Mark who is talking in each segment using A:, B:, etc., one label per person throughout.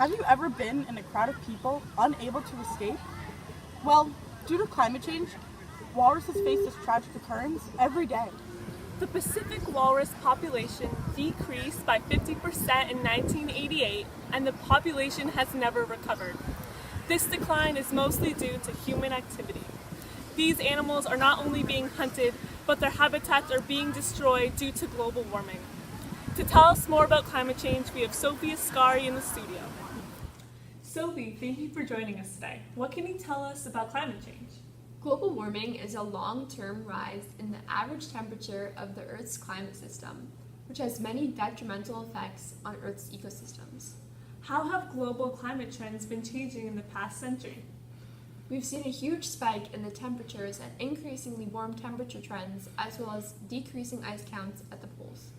A: Have you ever been in a crowd of people unable to escape? Well, due to climate change, walruses face this tragic occurrence every day.
B: The Pacific walrus population decreased by 50% in 1988, and the population has never recovered. This decline is mostly due to human activity. These animals are not only being hunted, but their habitats are being destroyed due to global warming. To tell us more about climate change, we have Sophie Ascari in the studio. Sophie, thank you for joining us today. What can you tell us about climate change?
C: Global warming is a long-term rise in the average temperature of the Earth's climate system, which has many detrimental effects on Earth's ecosystems.
B: How have global climate trends been changing in the past century?
C: We've seen a huge spike in the temperatures and increasingly warm temperature trends, as well as decreasing ice counts at the poles.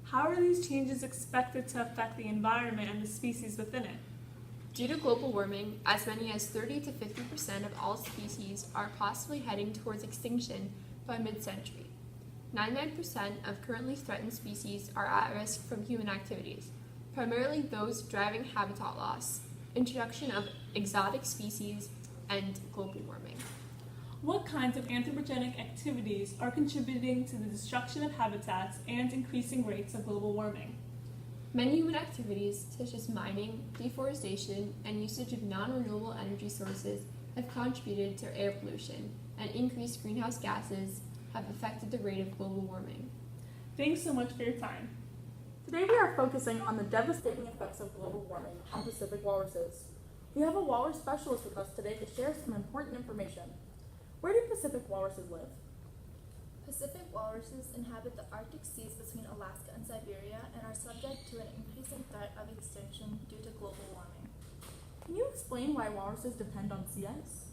B: How are these changes expected to affect the environment and the species within it?
C: Due to global warming, as many as 30 to 50% of all species are possibly heading towards extinction by mid-century. 99% of currently threatened species are at risk from human activities, primarily those driving habitat loss, introduction of exotic species, and global warming.
B: What kinds of anthropogenic activities are contributing to the destruction of habitats and increasing rates of global warming?
C: Many human activities, such as mining, deforestation, and usage of non-renewable energy sources, have contributed to air pollution, and increased greenhouse gases have affected the rate of global warming.
B: Thanks so much for your time.
A: Today we are focusing on the devastating effects of global warming on Pacific walruses. We have a walrus specialist with us today to share some important information. Where do Pacific walruses live?
D: Pacific walruses inhabit the Arctic seas between Alaska and Siberia and are subject to an increasing threat of extinction due to global warming.
A: Can you explain why walruses depend on sea ice?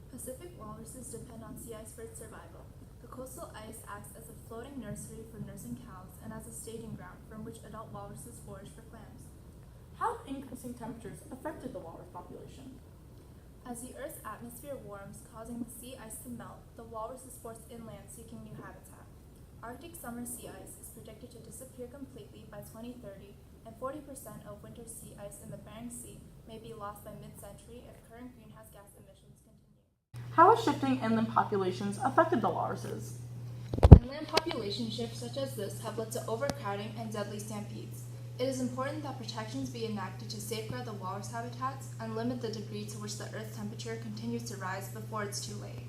D: Pacific walruses depend on sea ice for its survival. The coastal ice acts as a floating nursery for nursing cows and as a staging ground from which adult walruses forage for clams.
A: How have increasing temperatures affected the walrus population?
D: As the Earth's atmosphere warms, causing the sea ice to melt, the walrus is forced inland seeking new habitat. Arctic summer sea ice is predicted to disappear completely by 2030, and 40% of winter sea ice in the Bering Sea may be lost by mid-century if current greenhouse gas emissions continue.
A: How has shifting inland populations affected the walruses?
D: Inland population shifts such as this have led to overcrowding and deadly stampedes. It is important that protections be enacted to safeguard the walrus habitats and limit the degree to which the Earth's temperature continues to rise before it's too late.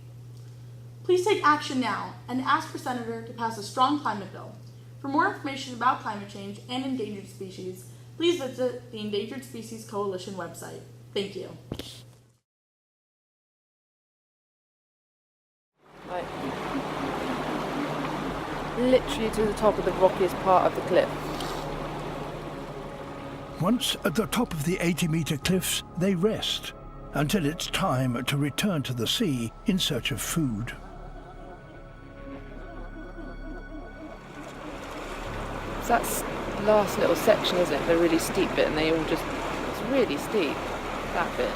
A: Please take action now and ask for Senator to pass a strong climate bill. For more information about climate change and endangered species, please visit the Endangered Species Coalition website. Thank you.
E: Like, literally to the top of the rockiest part of the cliff.
F: Once at the top of the 80-meter cliffs, they rest until it's time to return to the sea in search of food.
E: So that's the last little section, isn't it? The really steep bit, and they all just, it's really steep, that bit.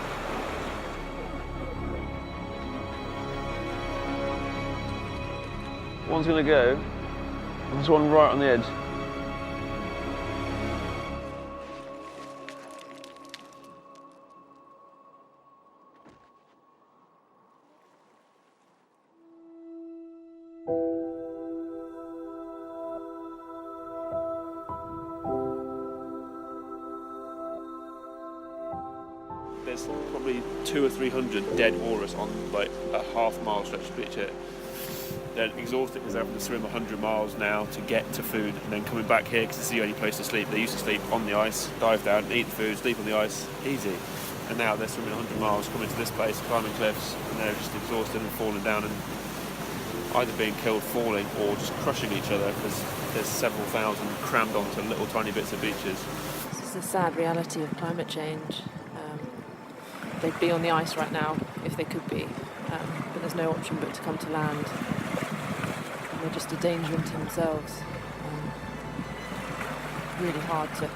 G: One's going to go, and there's one right on the edge. There's probably 200 or 300 dead walrus on like a half-mile stretch of beach here. They're exhausted because they're having to swim 100 miles now to get to food, and then coming back here because it's the only place to sleep. They used to sleep on the ice, dive down, eat the food, sleep on the ice, easy. And now they're swimming 100 miles, coming to this place, climbing cliffs, and they're just exhausted and falling down and either being killed falling or just crushing each other because there's several thousand crammed onto little tiny bits of beaches.
E: This is the sad reality of climate change. They'd be on the ice right now if they could be, but there's no option but to come to land. And they're just a danger unto themselves. Really hard to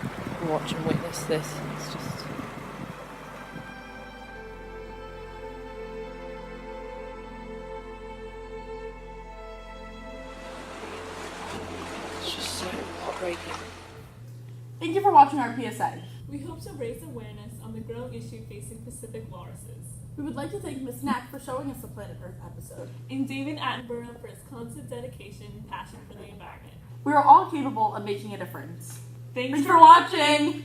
E: watch and witness this. It's just... It's just so heartbreaking.
A: Thank you for watching our PSA.
B: We hope to raise awareness on the growing issue facing Pacific walruses,
A: We would like to thank Ms. Knack for showing us the Planet Earth episode.
B: and David Attenborough for his constant dedication and passion for the environment.
A: We are all capable of making a difference.
B: Thanks
A: Thanks for watching!